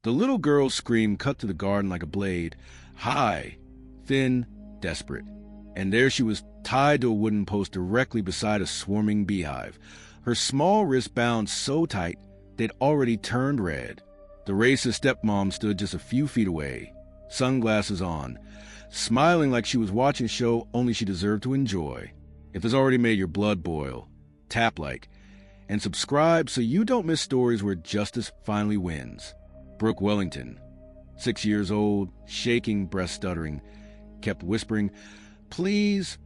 The little girl's scream cut through the garden like a blade, high, thin, desperate. And there she was, tied to a wooden post directly beside a swarming beehive, her small wrists bound so tight they'd already turned red. The racist stepmom stood just a few feet away, sunglasses on, smiling like she was watching a show only she deserved to enjoy. If it's already made your blood boil, tap like, and subscribe so you don't miss stories where justice finally wins. Brooke Wellington, 6 years old, shaking, breath stuttering, kept whispering, "Please,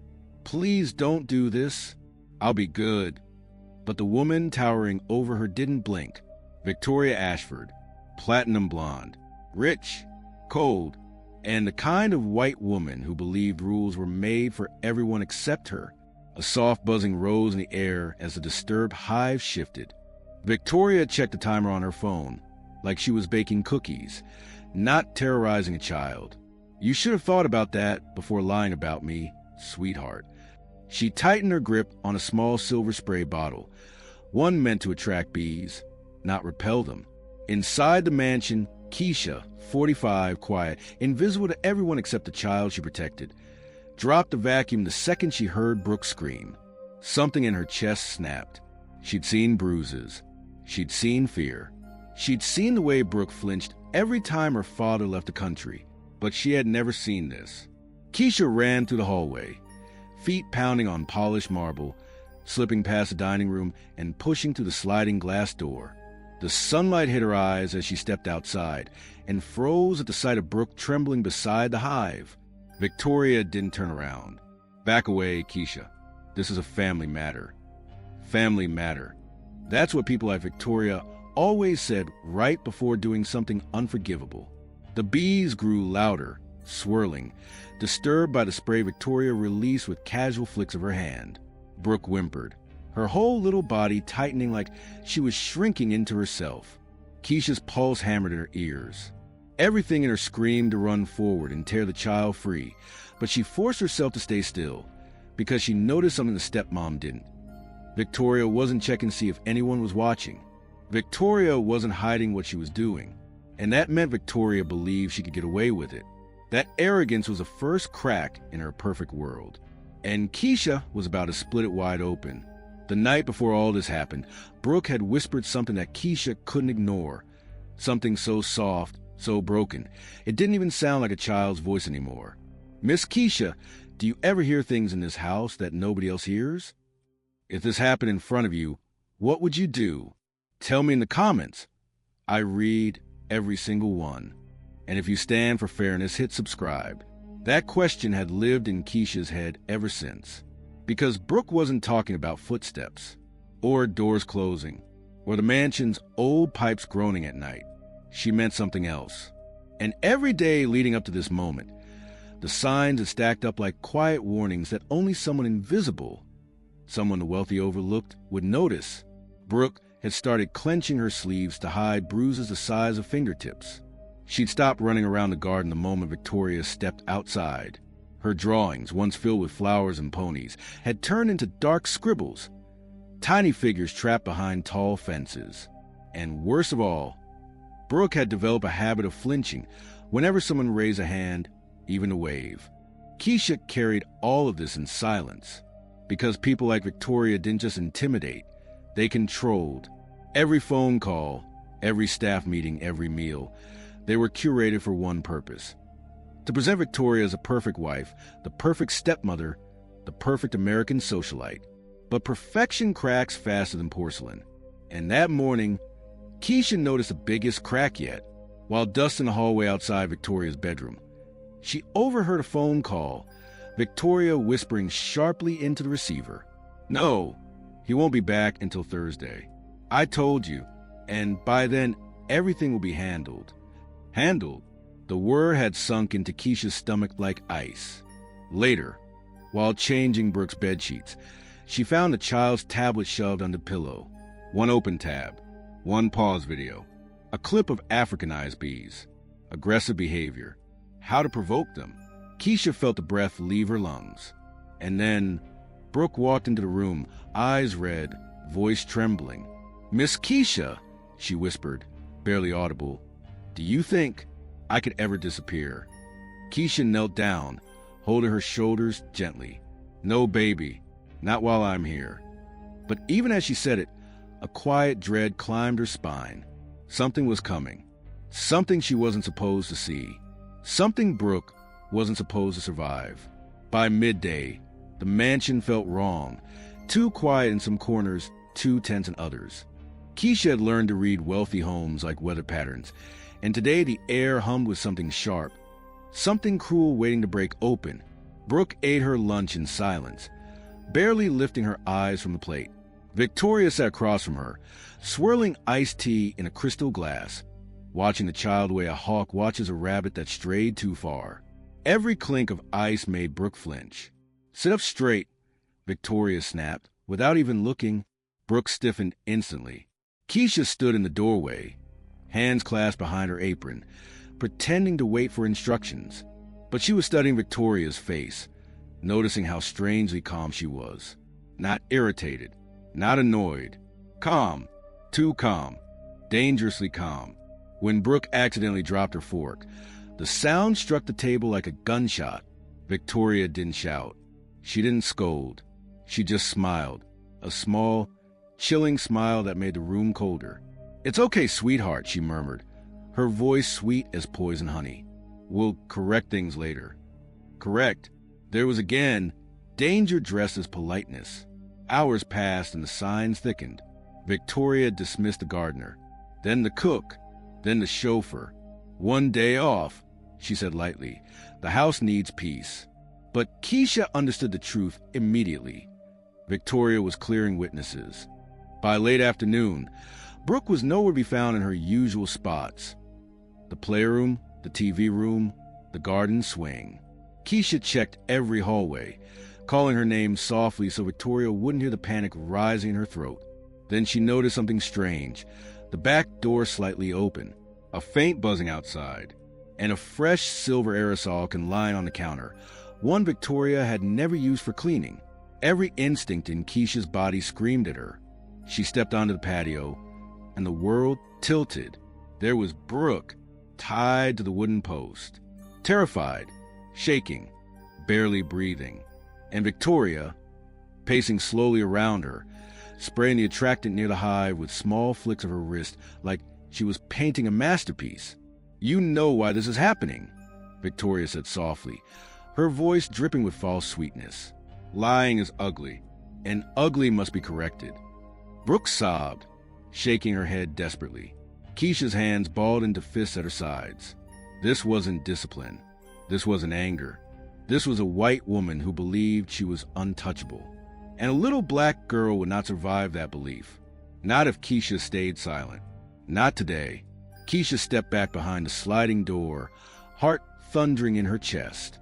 please don't do this. I'll be good." But the woman towering over her didn't blink. Victoria Ashford, platinum blonde, rich, cold, and the kind of white woman who believed rules were made for everyone except her. A soft buzzing rose in the air as the disturbed hive shifted. Victoria checked the timer on her phone, like she was baking cookies, not terrorizing a child. "You should have thought about that before lying about me, sweetheart." She tightened her grip on a small silver spray bottle, one meant to attract bees, not repel them. Inside the mansion, Keisha, 45, quiet, invisible to everyone except the child she protected, dropped the vacuum the second she heard Brooke scream. Something in her chest snapped. She'd seen bruises. She'd seen fear. She'd seen the way Brooke flinched every time her father left the country, but she had never seen this. Keisha ran through the hallway, feet pounding on polished marble, slipping past the dining room and pushing through the sliding glass door. The sunlight hit her eyes as she stepped outside and froze at the sight of Brooke trembling beside the hive. Victoria didn't turn around. "Back away, Keisha. This is a family matter." Family matter. That's what people like Victoria always said right before doing something unforgivable. The bees grew louder, swirling, disturbed by the spray Victoria released with casual flicks of her hand. Brooke whimpered, her whole little body tightening like she was shrinking into herself. Keisha's pulse hammered in her ears. Everything in her screamed to run forward and tear the child free, but she forced herself to stay still because she noticed something the stepmom didn't. Victoria wasn't checking to see if anyone was watching. Victoria wasn't hiding what she was doing, and that meant Victoria believed she could get away with it. That arrogance was the first crack in her perfect world, and Keisha was about to split it wide open. The night before all this happened, Brooke had whispered something that Keisha couldn't ignore, something so soft, so broken, it didn't even sound like a child's voice anymore. "Miss Keisha, do you ever hear things in this house that nobody else hears? If this happened in front of you, what would you do? Tell me in the comments. I read every single one. And if you stand for fairness, hit subscribe." That question had lived in Keisha's head ever since. Because Brooke wasn't talking about footsteps, or doors closing, or the mansion's old pipes groaning at night. She meant something else. And every day leading up to this moment, the signs had stacked up like quiet warnings that only someone invisible, someone the wealthy overlooked, would notice. Brooke had started clenching her sleeves to hide bruises the size of fingertips. She'd stopped running around the garden the moment Victoria stepped outside. Her drawings, once filled with flowers and ponies, had turned into dark scribbles, tiny figures trapped behind tall fences. And worst of all, Brooke had developed a habit of flinching whenever someone raised a hand, even a wave. Keisha carried all of this in silence, because people like Victoria didn't just intimidate, they controlled. Every phone call, every staff meeting, every meal, they were curated for one purpose: to present Victoria as a perfect wife, the perfect stepmother, the perfect American socialite. But perfection cracks faster than porcelain. And that morning, Keisha noticed the biggest crack yet. While dusting the hallway outside Victoria's bedroom, she overheard a phone call, Victoria whispering sharply into the receiver, "No, he won't be back until Thursday. I told you, and by then everything will be handled." Handled? The word had sunk into Keisha's stomach like ice. Later, while changing Brooke's bedsheets, she found the child's tablet shoved under the pillow. One open tab, one pause video, a clip of Africanized bees, aggressive behavior, how to provoke them. Keisha felt the breath leave her lungs. And then Brooke walked into the room, eyes red, voice trembling. "Miss Keisha," she whispered, barely audible, Do you think I could ever disappear? Keisha knelt down, holding her shoulders gently. No, baby, not while I'm here. But even as she said it, a quiet dread climbed her spine. Something was coming. Something she wasn't supposed to see. Something Brooke wasn't supposed to survive. By midday, the mansion felt wrong. Too quiet in some corners, too tense in others. Keisha had learned to read wealthy homes like weather patterns, and today the air hummed with something sharp, something cruel waiting to break open. Brooke ate her lunch in silence, barely lifting her eyes from the plate. Victoria sat across from her, swirling iced tea in a crystal glass, watching the child way a hawk watches a rabbit that strayed too far. Every clink of ice made Brooke flinch. Sit up straight, Victoria snapped. Without even looking, Brooke stiffened instantly. Keisha stood in the doorway, hands clasped behind her apron, pretending to wait for instructions. But she was studying Victoria's face, noticing how strangely calm she was. Not irritated, not annoyed. Calm, too calm, dangerously calm. When Brooke accidentally dropped her fork, the sound struck the table like a gunshot. Victoria didn't shout. She didn't scold. She just smiled, a small, chilling smile that made the room colder. "It's okay, sweetheart," she murmured, her voice sweet as poison honey. "We'll correct things later." Correct. There was again danger dressed as politeness. Hours passed and the signs thickened. Victoria dismissed the gardener, then the cook, then the chauffeur. "One day off," she said lightly. "The house needs peace." But Keisha understood the truth immediately. Victoria was clearing witnesses. By late afternoon, Brooke was nowhere to be found in her usual spots. The playroom, the TV room, the garden swing. Keisha checked every hallway, calling her name softly so Victoria wouldn't hear the panic rising in her throat. Then she noticed something strange. The back door slightly open, a faint buzzing outside, and a fresh silver aerosol can lying on the counter, one Victoria had never used for cleaning. Every instinct in Keisha's body screamed at her. She stepped onto the patio, and the world tilted. There was Brooke, tied to the wooden post, terrified, shaking, barely breathing, and Victoria, pacing slowly around her, spraying the attractant near the hive with small flicks of her wrist like she was painting a masterpiece. "You know why this is happening," Victoria said softly, her voice dripping with false sweetness. "Lying is ugly, and ugly must be corrected." Brooke sobbed, shaking her head desperately. Keisha's hands balled into fists at her sides. This wasn't discipline. This wasn't anger. This was a white woman who believed she was untouchable. And a little black girl would not survive that belief. Not if Keisha stayed silent. Not today. Keisha stepped back behind the sliding door, heart thundering in her chest.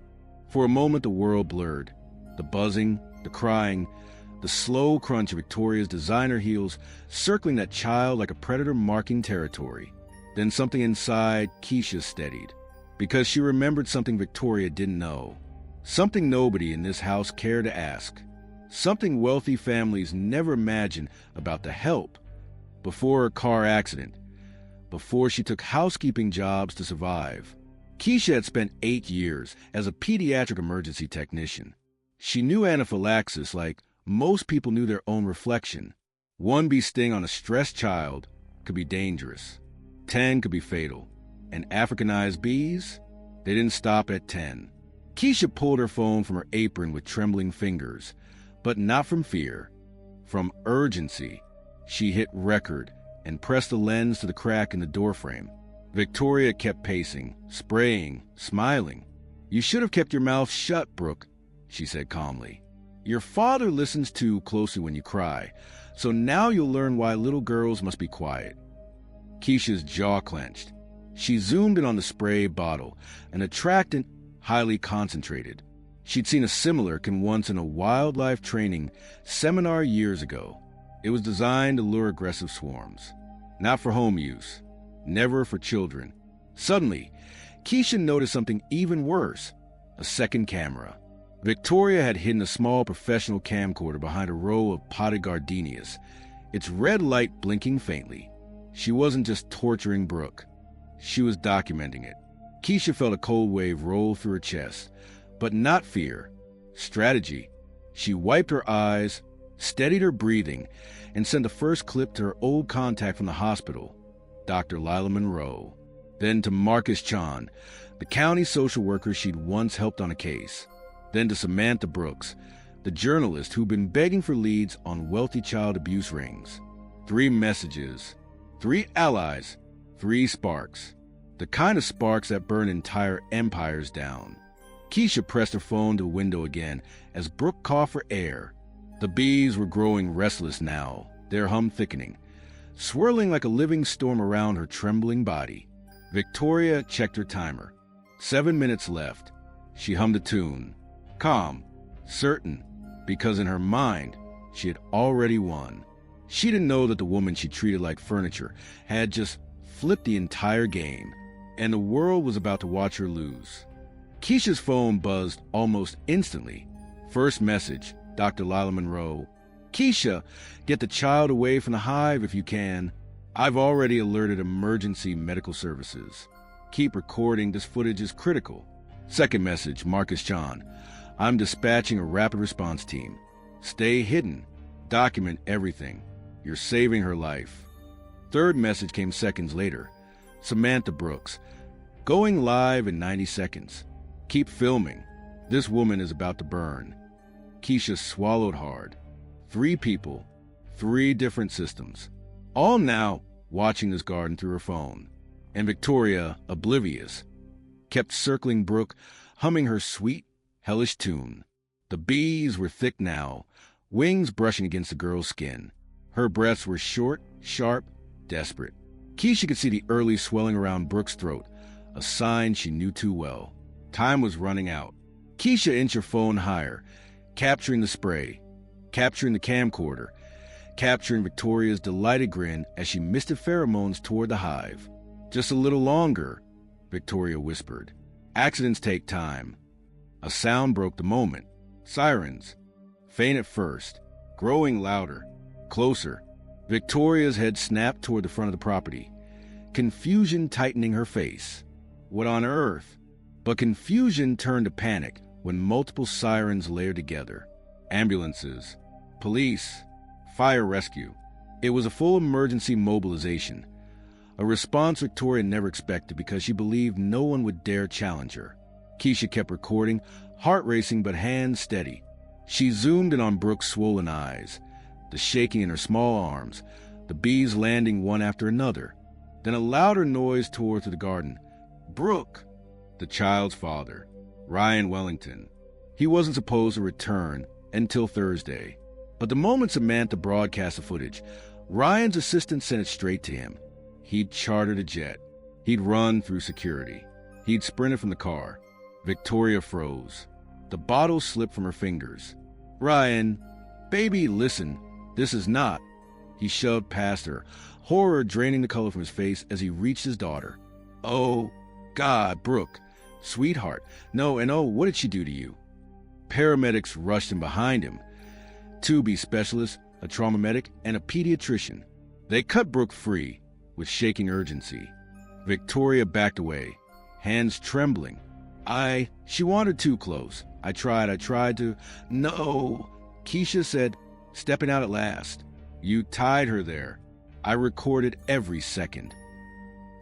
For a moment the world blurred. The buzzing, the crying, the slow crunch of Victoria's designer heels circling that child like a predator marking territory. Then something inside Keisha steadied, because she remembered something Victoria didn't know. Something nobody in this house cared to ask. Something wealthy families never imagined about the help before her car accident, before she took housekeeping jobs to survive. Keisha had spent 8 years as a pediatric emergency technician. She knew anaphylaxis like most people knew their own reflection. 1 bee sting on a stressed child could be dangerous. 10 could be fatal. And Africanized bees? They didn't stop at 10. Keisha pulled her phone from her apron with trembling fingers, but not from fear, from urgency. She hit record and pressed the lens to the crack in the doorframe. Victoria kept pacing, spraying, smiling. "You should have kept your mouth shut, Brooke," she said calmly. "Your father listens too closely when you cry, so now you'll learn why little girls must be quiet." Keisha's jaw clenched. She zoomed in on the spray bottle, an attractant highly concentrated. She'd seen a similar can once in a wildlife training seminar years ago. It was designed to lure aggressive swarms. Not for home use. Never for children. Suddenly, Keisha noticed something even worse. A second camera. Victoria had hidden a small professional camcorder behind a row of potted gardenias, its red light blinking faintly. She wasn't just torturing Brooke. She was documenting it. Keisha felt a cold wave roll through her chest, but not fear. Strategy. She wiped her eyes, steadied her breathing, and sent the first clip to her old contact from the hospital, Dr. Lila Monroe. Then to Marcus Chan, the county social worker she'd once helped on a case. Then to Samantha Brooks, the journalist who'd been begging for leads on wealthy child abuse rings. 3 messages, 3 allies, 3 sparks. The kind of sparks that burn entire empires down. Keisha pressed her phone to the window again as Brooke coughed for air. The bees were growing restless now, their hum thickening, swirling like a living storm around her trembling body. Victoria checked her timer. 7 minutes left. She hummed a tune. Calm, certain, because in her mind, she had already won. She didn't know that the woman she treated like furniture had just flipped the entire game, and the world was about to watch her lose. Keisha's phone buzzed almost instantly. First message, Dr. Lila Monroe. Keisha, get the child away from the hive if you can. I've already alerted emergency medical services. Keep recording, this footage is critical. Second message, Marcus John. I'm dispatching a rapid response team. Stay hidden. Document everything. You're saving her life. Third message came seconds later. Samantha Brooks. Going live in 90 seconds. Keep filming. This woman is about to burn. Keisha swallowed hard. 3 people, 3 different systems, all now watching this garden through her phone. And Victoria, oblivious, kept circling Brooke, humming her sweet, hellish tune. The bees were thick now, wings brushing against the girl's skin. Her breaths were short, sharp, desperate. Keisha could see the early swelling around Brooke's throat, a sign she knew too well. Time was running out. Keisha inched her phone higher, capturing the spray, capturing the camcorder, capturing Victoria's delighted grin as she misted pheromones toward the hive. Just a little longer, Victoria whispered. Accidents take time. A sound broke the moment. Sirens. Faint at first, growing louder, closer. Victoria's head snapped toward the front of the property, confusion tightening her face. What on earth? But confusion turned to panic when multiple sirens layered together. Ambulances, police, fire rescue. It was a full emergency mobilization, a response Victoria never expected because she believed no one would dare challenge her. Keisha kept recording, heart racing but hands steady. She zoomed in on Brooke's swollen eyes, the shaking in her small arms, the bees landing one after another. Then a louder noise tore through the garden. Brooke! The child's father, Ryan Wellington. He wasn't supposed to return until Thursday. But the moment Samantha broadcast the footage, Ryan's assistant sent it straight to him. He'd chartered a jet. He'd run through security. He'd sprinted from the car. Victoria froze. The bottle slipped from her fingers. Ryan, baby, listen. This is not. He shoved past her, horror draining the color from his face as he reached his daughter. Oh, God, Brooke. Sweetheart. No, and oh, what did she do to you? Paramedics rushed in behind him. 2 bee specialists, a trauma medic, and a pediatrician. They cut Brooke free with shaking urgency. Victoria backed away, hands trembling. She wandered too close. I tried to. No, Keisha said, stepping out at last. You tied her there. I recorded every second.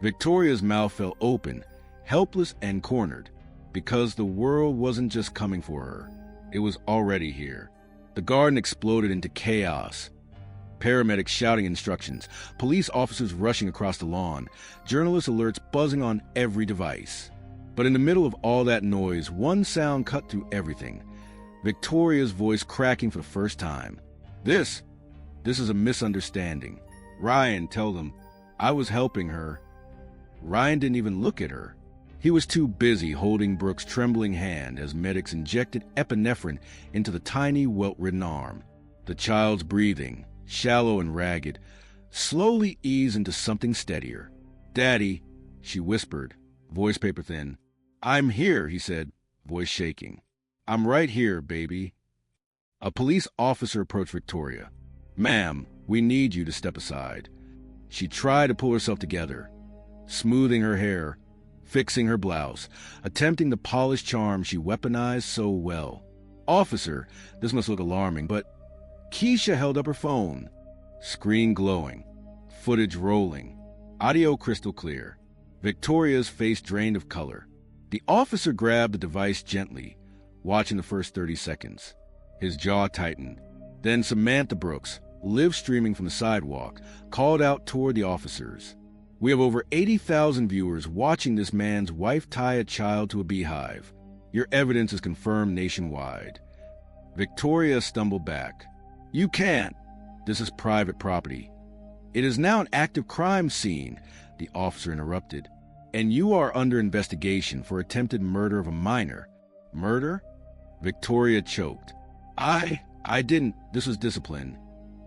Victoria's mouth fell open, helpless and cornered, because the world wasn't just coming for her. It was already here. The garden exploded into chaos. Paramedics shouting instructions, police officers rushing across the lawn, journalist alerts buzzing on every device. But in the middle of all that noise, one sound cut through everything. Victoria's voice cracking for the first time. This is a misunderstanding. Ryan, tell them, I was helping her. Ryan didn't even look at her. He was too busy holding Brooke's trembling hand as medics injected epinephrine into the tiny, welt-ridden arm. The child's breathing, shallow and ragged, slowly eased into something steadier. Daddy, she whispered, voice paper thin. I'm here, he said, voice shaking. I'm right here, baby. A police officer approached Victoria. Ma'am, we need you to step aside. She tried to pull herself together. smoothing her hair, fixing her blouse, attempting the polished charm she weaponized so well. "Officer, this must look alarming, but..." Keisha held up her phone. Screen glowing, footage rolling, audio crystal clear, Victoria's face drained of color. The officer grabbed the device gently, watching the first 30 seconds. His jaw tightened. Then Samantha Brooks, live streaming from the sidewalk, called out toward the officers. "We have over 80,000 viewers watching this man's wife tie a child to a beehive. Your evidence is confirmed nationwide." Victoria stumbled back. "You can't. This is private property." "It is now an active crime scene," the officer interrupted. "And you are under investigation for attempted murder of a minor." "Murder?" Victoria choked. I didn't. This was discipline."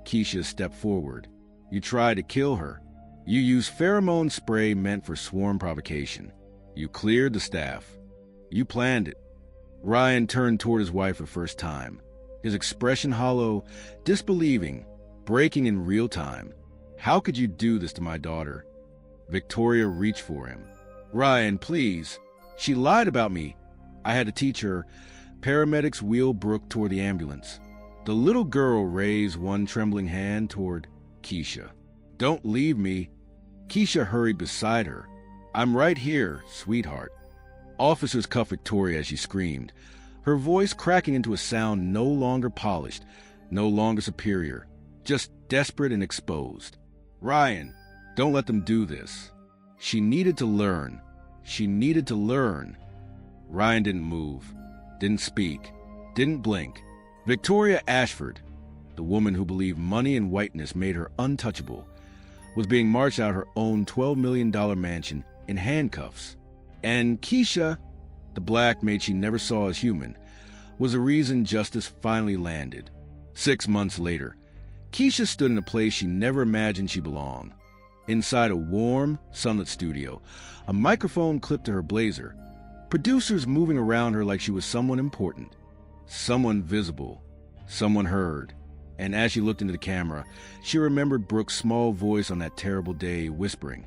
Keisha stepped forward. "You tried to kill her. You used pheromone spray meant for swarm provocation. You cleared the staff. You planned it." Ryan turned toward his wife for the first time, his expression hollow, disbelieving, breaking in real time. "How could you do this to my daughter?" Victoria reached for him. "Ryan, please. She lied about me. I had to teach her." Paramedics wheeled Brooke toward the ambulance. The little girl raised one trembling hand toward Keisha. "Don't leave me." Keisha hurried beside her. "I'm right here, sweetheart." Officers cuffed Victoria as she screamed, her voice cracking into a sound no longer polished, no longer superior, just desperate and exposed. "Ryan, don't let them do this." She needed to learn. She needed to learn. Ryan didn't move, didn't speak, didn't blink. Victoria Ashford, the woman who believed money and whiteness made her untouchable, was being marched out her own $12 million mansion in handcuffs. And Keisha, the black maid she never saw as human, was the reason justice finally landed. 6 months later, Keisha stood in a place she never imagined she belonged. Inside a warm, sunlit studio, a microphone clipped to her blazer, producers moving around her like she was someone important, someone visible, someone heard. And as she looked into the camera, she remembered Brooke's small voice on that terrible day whispering,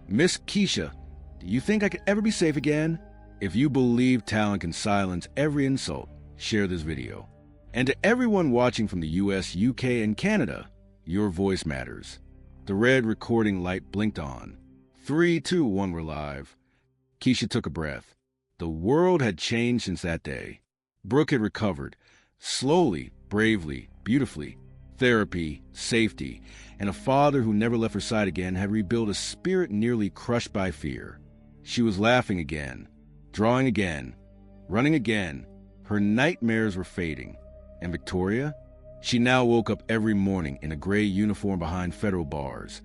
"Miss Keisha, do you think I could ever be safe again? If you believe talent can silence every insult, share this video. And to everyone watching from the US, UK, and Canada, your voice matters." The red recording light blinked on. 3, 2, 1, we're live. Keisha took a breath. The world had changed since that day. Brooke had recovered, slowly, bravely, beautifully. Therapy, safety, and a father who never left her side again had rebuilt a spirit nearly crushed by fear. She was laughing again, drawing again, running again. Her nightmares were fading. And Victoria? She now woke up every morning in a gray uniform behind federal bars,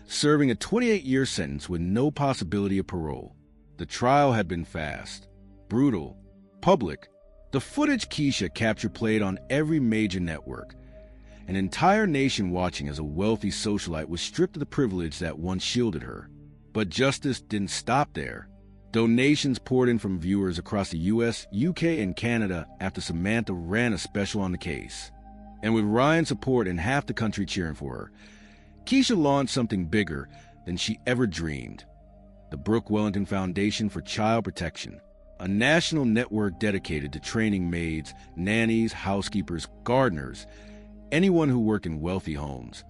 serving a 28-year sentence with no possibility of parole. The trial had been fast, brutal, public. The footage Keisha captured played on every major network. An entire nation watching as a wealthy socialite was stripped of the privilege that once shielded her. But justice didn't stop there. Donations poured in from viewers across the US, UK, and Canada after Samantha ran a special on the case. And with Ryan's support and half the country cheering for her, Keisha launched something bigger than she ever dreamed. The Brooke Wellington Foundation for Child Protection, a national network dedicated to training maids, nannies, housekeepers, gardeners, anyone who worked in wealthy homes,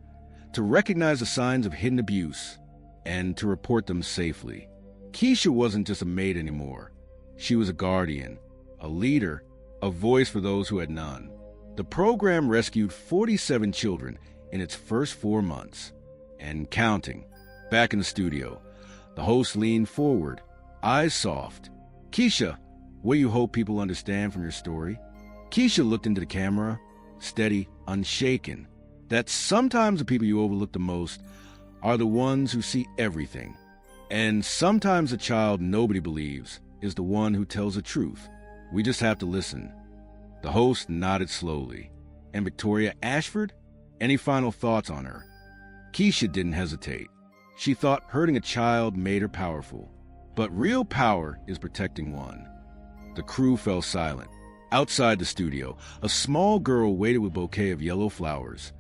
to recognize the signs of hidden abuse and to report them safely. Keisha wasn't just a maid anymore. She was a guardian, a leader, a voice for those who had none. The program rescued 47 children in its first 4 months. And counting. Back in the studio, the host leaned forward, eyes soft. "Keisha, what do you hope people understand from your story?" Keisha looked into the camera, steady, unshaken, that sometimes the people you overlook the most are the ones who see everything. And sometimes the child nobody believes is the one who tells the truth. We just have to listen. The host nodded slowly. And Victoria Ashford? Any final thoughts on her? Keisha didn't hesitate. She thought hurting a child made her powerful. But real power is protecting one. The crew fell silent. Outside the studio, a small girl waited with a bouquet of yellow flowers,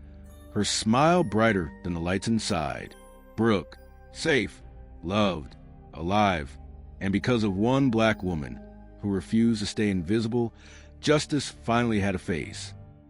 her smile brighter than the lights inside. "Brooke, safe. loved, alive, and because of one black woman who refused to stay invisible, justice finally had a face.